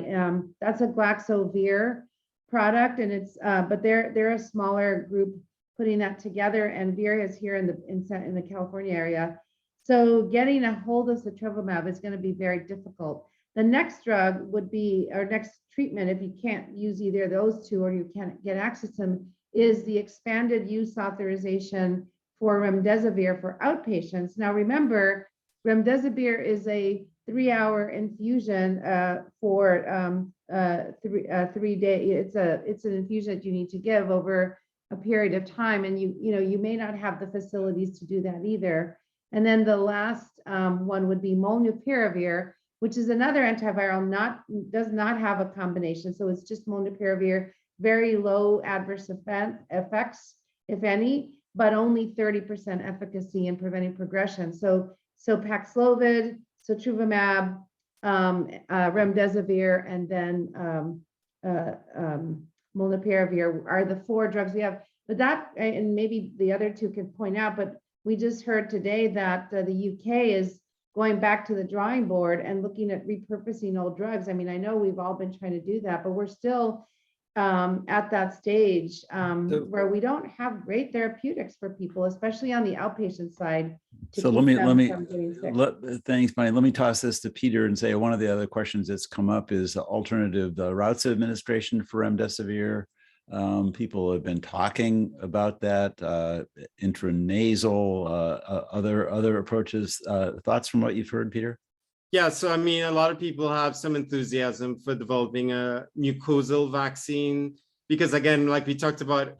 That's a Glaxovir product, and it's but they're a smaller group putting that together, and Vera is here in the California area. So getting a hold of sotrovimab is going to be very difficult. The next drug would be, or next treatment, if you can't use either of those two or you can't get access to them, is the expanded use authorization for remdesivir for outpatients. Now remember, remdesivir is a 3-hour infusion for 3 days. It's an infusion that you need to give over a period of time, and you may not have the facilities to do that either. And then the last one would be molnupiravir, which is another antiviral, does not have a combination. So it's just molnupiravir, very low adverse effects, if any, but only 30% efficacy in preventing progression. So Paxlovid, sotrovimab, remdesivir, and then molnupiravir are the 4 drugs we have. But that, and maybe the other 2 could point out, but we just heard today that the UK is going back to the drawing board and looking at repurposing old drugs. I mean, I know we've all been trying to do that, but we're still at that stage where we don't have great therapeutics for people, especially on the outpatient side. So thanks, Bonnie. Let me toss this to Peter and say one of the other questions that's come up is alternative routes of administration for remdesivir. People have been talking about that, intranasal, other approaches. Thoughts from what you've heard, Peter? Yeah, so I mean, a lot of people have some enthusiasm for developing a mucosal vaccine because, again, like we talked about,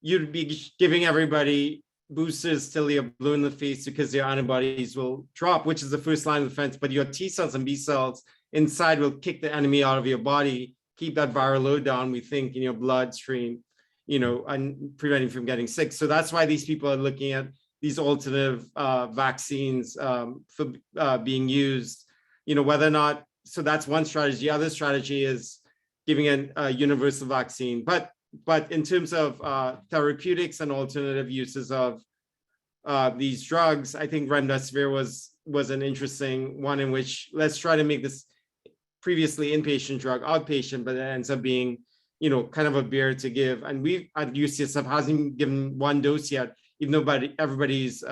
you'd be giving everybody boosters till you're blue in the face because your antibodies will drop, which is the first line of defense, but your T cells and B cells inside will kick the enemy out of your body, keep that viral load down, we think, in your bloodstream, and prevent you from getting sick. So that's why these people are looking at these alternative vaccines for being used, whether or not, so that's one strategy. The other strategy is giving a universal vaccine. But in terms of therapeutics and alternative uses of these drugs, I think remdesivir was an interesting one in which let's try to make this previously inpatient drug outpatient, but it ends up being, kind of a beer to give. And we at UCSF hasn't given 1 dose yet, even though everybody's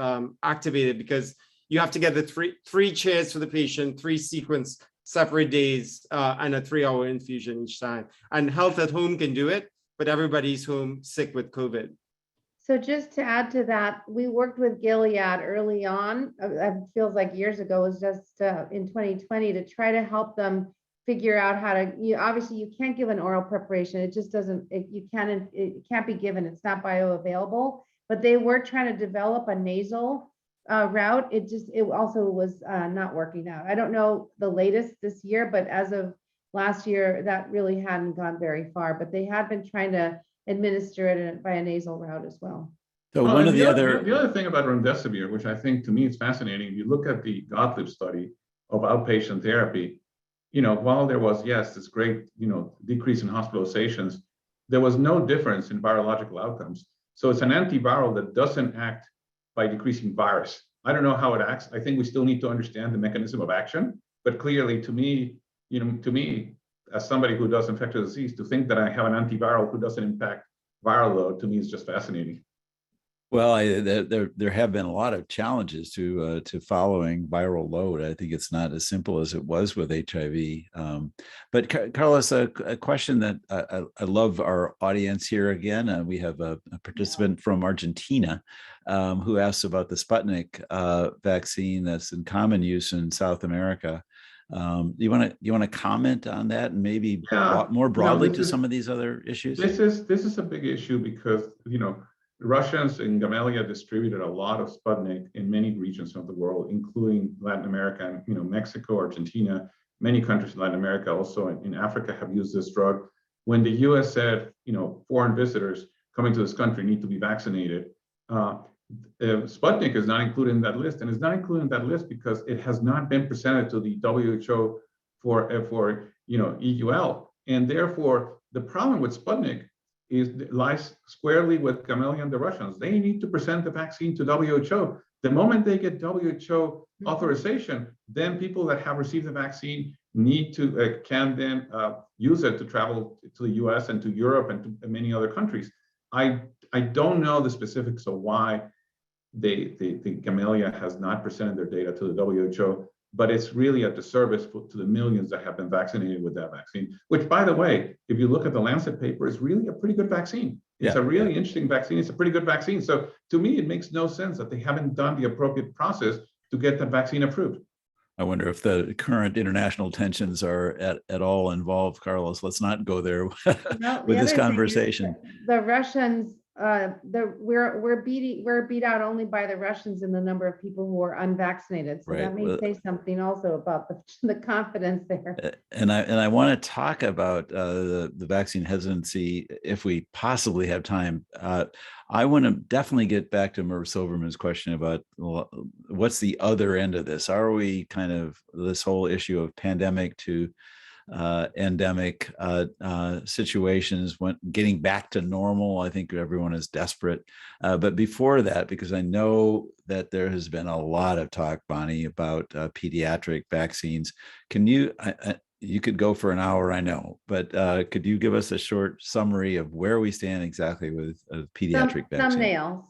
activated, because you have to get the three chairs for the patient, 3 sequence, separate days, and a 3-hour infusion each time. And Health at Home can do it, but everybody's home sick with COVID. So just to add to that, we worked with Gilead early on. It feels like years ago, it was just in 2020 to try to help them figure out how to, obviously you can't give an oral preparation. It just doesn't, it can't be given. It's not bioavailable, but they were trying to develop a nasal route. It also was not working out. I don't know the latest this year, but as of last year, that really hadn't gone very far, but they had been trying to administer it by a nasal route as well. So one of the other thing about remdesivir, which I think to me is fascinating, you look at the Gottlieb study of outpatient therapy, while there was, yes, this great, decrease in hospitalizations, there was no difference in virological outcomes. So it's an antiviral that doesn't act by decreasing virus. I don't know how it acts. I think we still need to understand the mechanism of action, but clearly to me, as somebody who does infectious disease, to think that I have an antiviral who doesn't impact viral load, to me is just fascinating. Well, there have been a lot of challenges to following viral load. I think it's not as simple as it was with HIV. But Carlos, a question that I love our audience here again. We have a participant from Argentina who asks about the Sputnik vaccine that's in common use in South America. You want to comment on that and maybe more broadly to some of these other issues? This is a big issue because the Russians in Gamaleya distributed a lot of Sputnik in many regions of the world, including Latin America and Mexico, Argentina, many countries in Latin America, also in Africa, have used this drug. When the U.S. said foreign visitors coming to this country need to be vaccinated, Sputnik is not included in that list, and it's not included in that list because it has not been presented to the WHO for EUL, and therefore the problem with Sputnik lies squarely with Gamaleya and the Russians. They need to present the vaccine to WHO. The moment they get WHO authorization, then people that have received the vaccine need to can then use it to travel to the US and to Europe and to many other countries. I I don't know the specifics of why the Gamelia has not presented their data to the WHO, but it's really a disservice to the millions that have been vaccinated with that vaccine, which, by the way, if you look at the Lancet paper, is really a pretty good vaccine. It's a really interesting vaccine. It's a pretty good vaccine. So to me, it makes no sense that they haven't done the appropriate process to get the vaccine approved. I wonder if the current international tensions are at all involved, Carlos. Let's not go there with this conversation. The Russians, we're beat out only by the Russians in the number of people who are unvaccinated. So that may say something also about the confidence there. And I want to talk about the vaccine hesitancy if we possibly have time. I want to definitely get back to Merv Silverman's question about what's the other end of this. Are we kind of this whole issue of pandemic to endemic situations, when getting back to normal? I think everyone is desperate. But before that, because I know that there has been a lot of talk, Bonnie, about pediatric vaccines. Can you, you could go for an hour, I know, but could you give us a short summary of where we stand exactly with pediatric vaccine? Thumbnail.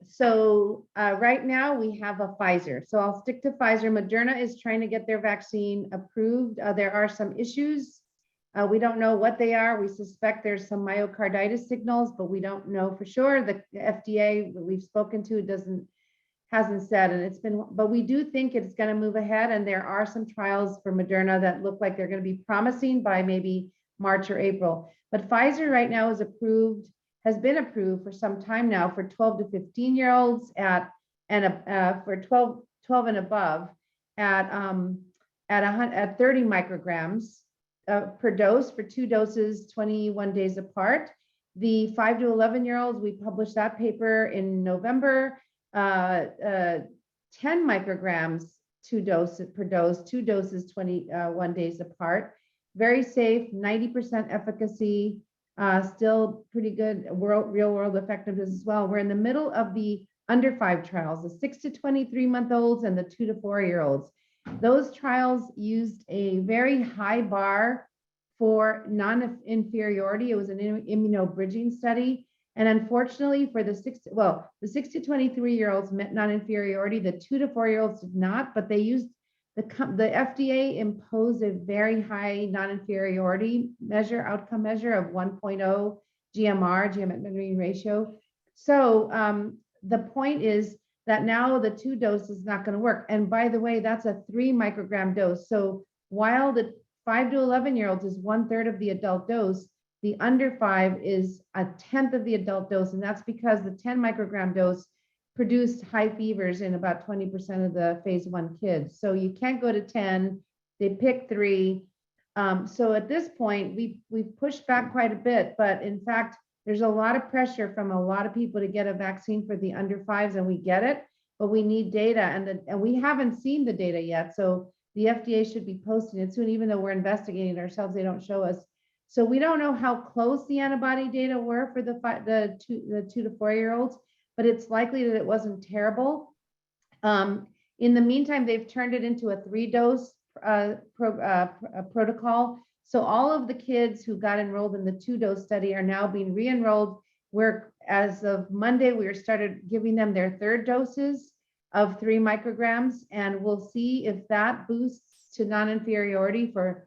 So right now we have a Pfizer. So I'll stick to Pfizer. Moderna is trying to get their vaccine approved. There are some issues. We don't know what they are. We suspect there's some myocarditis signals, but we don't know for sure. The FDA that we've spoken to hasn't said, and but we do think it's going to move ahead. And there are some trials for Moderna that look like they're going to be promising by maybe March or April. But Pfizer right now is has been approved for some time now for 12 to 15-year-olds for 12 and above at 30 micrograms per dose for 2 doses, 21 days apart. The 5 to 11-year-olds, we published that paper in November. 10 micrograms, 2 doses per dose, 2 doses, 21 days apart. Very safe, 90% efficacy, still pretty good real world effectiveness as well. We're in the middle of the under 5 trials, the 6 to 23-month-olds and the 2 to 4-year-olds. Those trials used a very high bar for non-inferiority. It was an immunobridging study. And unfortunately for the 6 to 23-year-olds met non-inferiority, the 2 to 4-year-olds did not, but they used the FDA imposed a very high non-inferiority outcome measure of 1.0 GMR, geometric mean ratio. So the point is that now the 2 dose is not going to work. And by the way, that's a 3 microgram dose. So while the 5 to 11-year-olds is 1/3 of the adult dose, the under 5 is 1/10 of the adult dose, and that's because the 10 microgram dose produced high fevers in about 20% of the phase 1 kids. So you can't go to 10. They picked 3. So at this point, we've pushed back quite a bit, but in fact, there's a lot of pressure from a lot of people to get a vaccine for the under 5s, and we get it, but we need data, and we haven't seen the data yet. So the FDA should be posting it soon, even though we're investigating it ourselves. They don't show us. So we don't know how close the antibody data were for the 2 to 4-year-olds, but it's likely that it wasn't terrible. In the meantime, they've turned it into a 3-dose protocol. So all of the kids who got enrolled in the 2-dose study are now being re-enrolled. As of Monday, we started giving them their 3rd doses of 3 micrograms, and we'll see if that boosts to non-inferiority for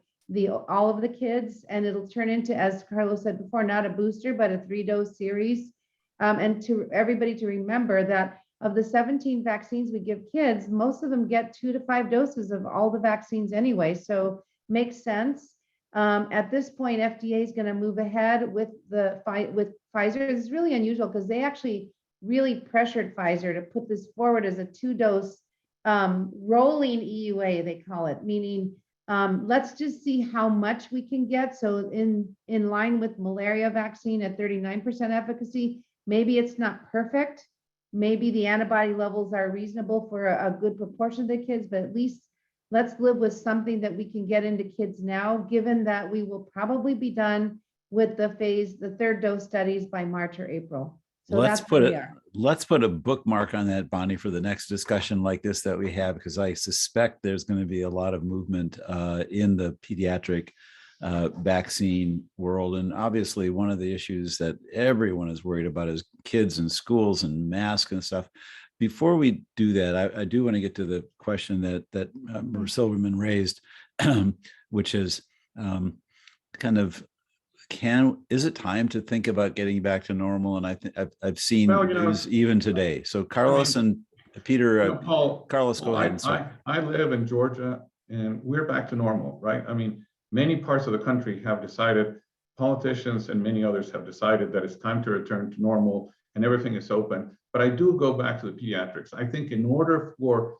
all of the kids, and it'll turn into, as Carlos said before, not a booster, but a 3-dose series. And to everybody to remember that of the 17 vaccines we give kids, most of them get 2 to 5 doses of all the vaccines anyway. So makes sense. At this point, FDA is going to move ahead with Pfizer. It's really unusual because they actually really pressured Pfizer to put this forward as a 2-dose rolling EUA, they call it, meaning let's just see how much we can get. So in line with malaria vaccine at 39% efficacy, maybe it's not perfect. Maybe the antibody levels are reasonable for a good proportion of the kids, but at least let's live with something that we can get into kids now, given that we will probably be done with the 3rd dose studies by March or April. So let's put a bookmark on that, Bonnie, for the next discussion like this that we have, because I suspect there's going to be a lot of movement in the pediatric vaccine world. And obviously, one of the issues that everyone is worried about is kids in schools and masks and stuff. Before we do that, I do want to get to the question that Silverman raised, which is kind of, is it time to think about getting back to normal? And I think I've seen news even today. So Carlos and Peter, Paul, Carlos, go ahead. I live in Georgia, and we're back to normal, right? I mean, many parts of the country have decided, politicians and many others have decided that it's time to return to normal and everything is open. But I do go back to the pediatrics. I think in order for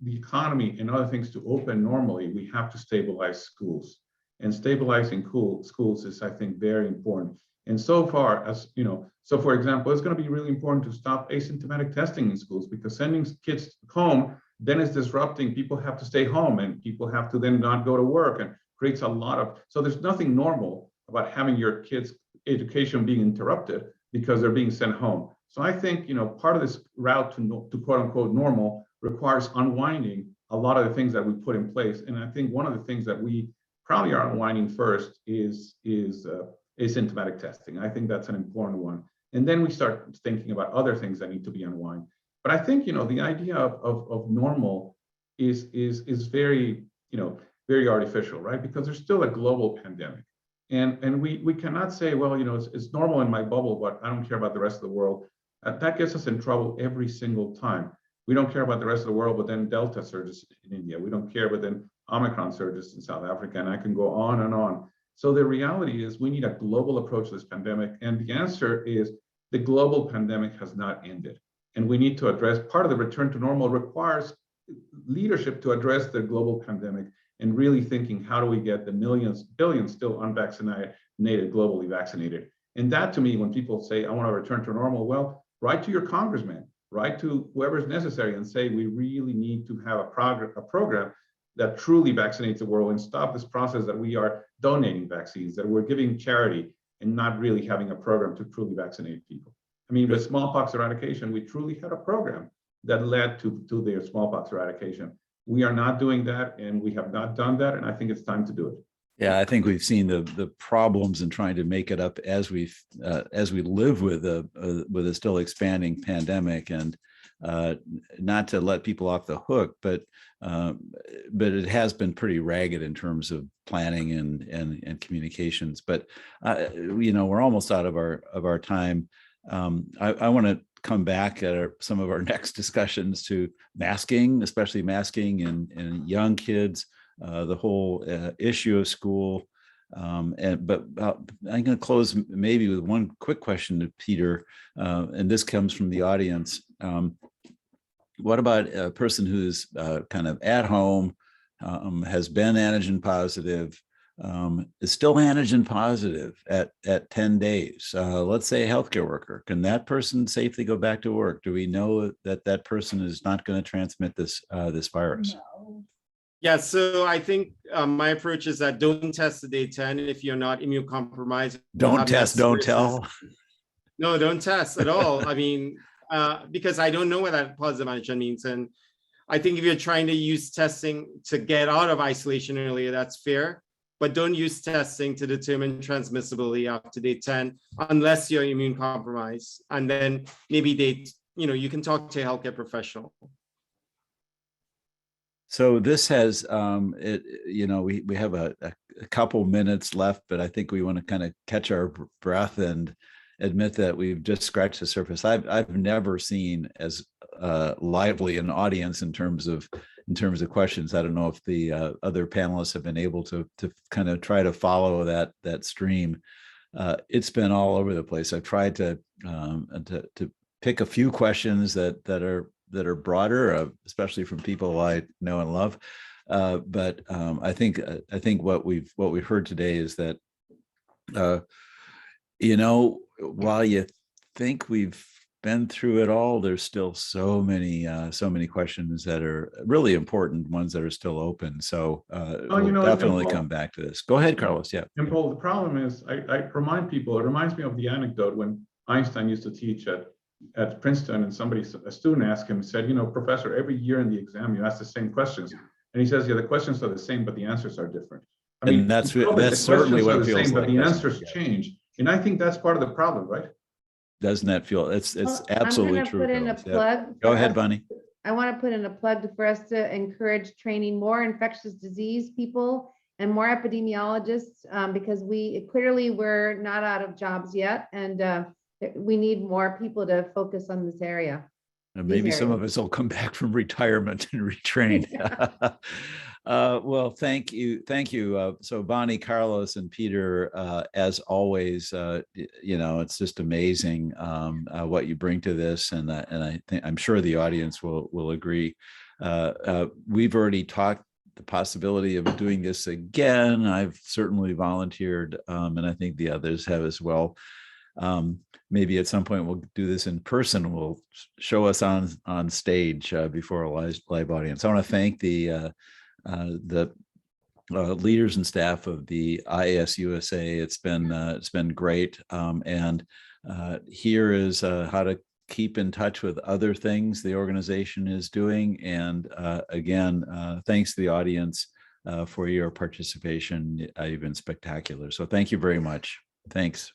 the economy and other things to open normally, we have to stabilize schools. And stabilizing schools is, I think, very important. And so far, as you know, so for example, it's going to be really important to stop asymptomatic testing in schools, because sending kids home then is disrupting. People have to stay home, and people have to then not go to work, and creates a lot of, so there's nothing normal about having your kids' education being interrupted because they're being sent home. So I think, you know, part of this route to quote unquote normal requires unwinding a lot of the things that we put in place. And I think one of the things that we probably are unwinding first is asymptomatic testing. I think that's an important one. And then we start thinking about other things that need to be unwind. But I think, you know, the idea of normal is very, you know, very artificial, right? Because there's still a global pandemic. And we cannot say, well, you know, it's normal in my bubble, but I don't care about the rest of the world. That gets us in trouble every single time. We don't care about the rest of the world, but then Delta surges in India. We don't care, but then Omicron surges in South Africa, and I can go on and on. So the reality is we need a global approach to this pandemic. And the answer is the global pandemic has not ended. And we need to address, part of the return to normal requires leadership to address the global pandemic and really thinking, how do we get the millions, billions still unvaccinated, globally vaccinated? And that, to me, when people say, I want to return to normal, well, write to your congressman, write to whoever's necessary and say, we really need to have a program that truly vaccinates the world and stop this process that we are donating vaccines, that we're giving charity and not really having a program to truly vaccinate people. I mean, with smallpox eradication, we truly had a program that led to their smallpox eradication. We are not doing that, and we have not done that, and I think it's time to do it. Yeah, I think we've seen the problems in trying to make it up as we live with a still expanding pandemic, and not to let people off the hook, but it has been pretty ragged in terms of planning and communications. But you know, we're almost out of our time. I want to come back at some of our next discussions to masking, especially masking in young kids, the whole issue of school. But I'm going to close maybe with one quick question to Peter, and this comes from the audience. What about a person who's kind of at home, has been antigen positive, is still antigen positive at 10 days? Let's say a healthcare worker. Can that person safely go back to work? Do we know that that person is not going to transmit this virus? No. Yeah, so I think my approach is that don't test the day 10 if you're not immunocompromised. Don't test, don't tell. No, don't test at all. I mean, because I don't know what that positive antigen means. And I think if you're trying to use testing to get out of isolation earlier, that's fair. But don't use testing to determine transmissibility after day 10, unless you're immune compromised. And then maybe you can talk to a healthcare professional. So this has, we have a couple minutes left, but I think we want to kind of catch our breath and admit that we've just scratched the surface. I've never seen as lively an audience in terms of questions. I don't know if the other panelists have been able to kind of try to follow that stream. It's been all over the place. I've tried to pick a few questions that are broader, especially from people I know and love. But I think what we've heard today is that while you think we've been through it all, there's still so many questions that are really important, ones that are still open. So we'll definitely come back to this. Go ahead, Carlos. Yeah. And Paul, the problem is, I remind people, it reminds me of the anecdote when Einstein used to teach at Princeton, and a student asked him, said, professor, every year in the exam, you ask the same questions. And he says, yeah, the questions are the same, but the answers are different. I mean, And that's the certainly questions what are it the feels same, but like. the doesn't answers it? Yeah. change. And I think that's part of the problem, right? Doesn't that feel, it's Well, absolutely I'm gonna true. put in a Phyllis. Yep. plug. Go for ahead, us. Bunny. I want to put in a plug for us to encourage training more infectious disease people and more epidemiologists, because we're not out of jobs yet, and we need more people to focus on this area. And These maybe some of areas. us will come back from retirement and retrain. Well, thank you. Thank you. So Bonnie, Carlos, and Peter, as always, it's just amazing what you bring to this. And I'm sure the audience will agree. We've already talked the possibility of doing this again. I've certainly volunteered, and I think the others have as well. Maybe at some point we'll do this in person. We'll show us on stage before a live audience. I want to thank the leaders and staff of the IAS-USA. It's been great. And here is how to keep in touch with other things the organization is doing. And again, thanks to the audience for your participation. You've been spectacular. So thank you very much. Thanks.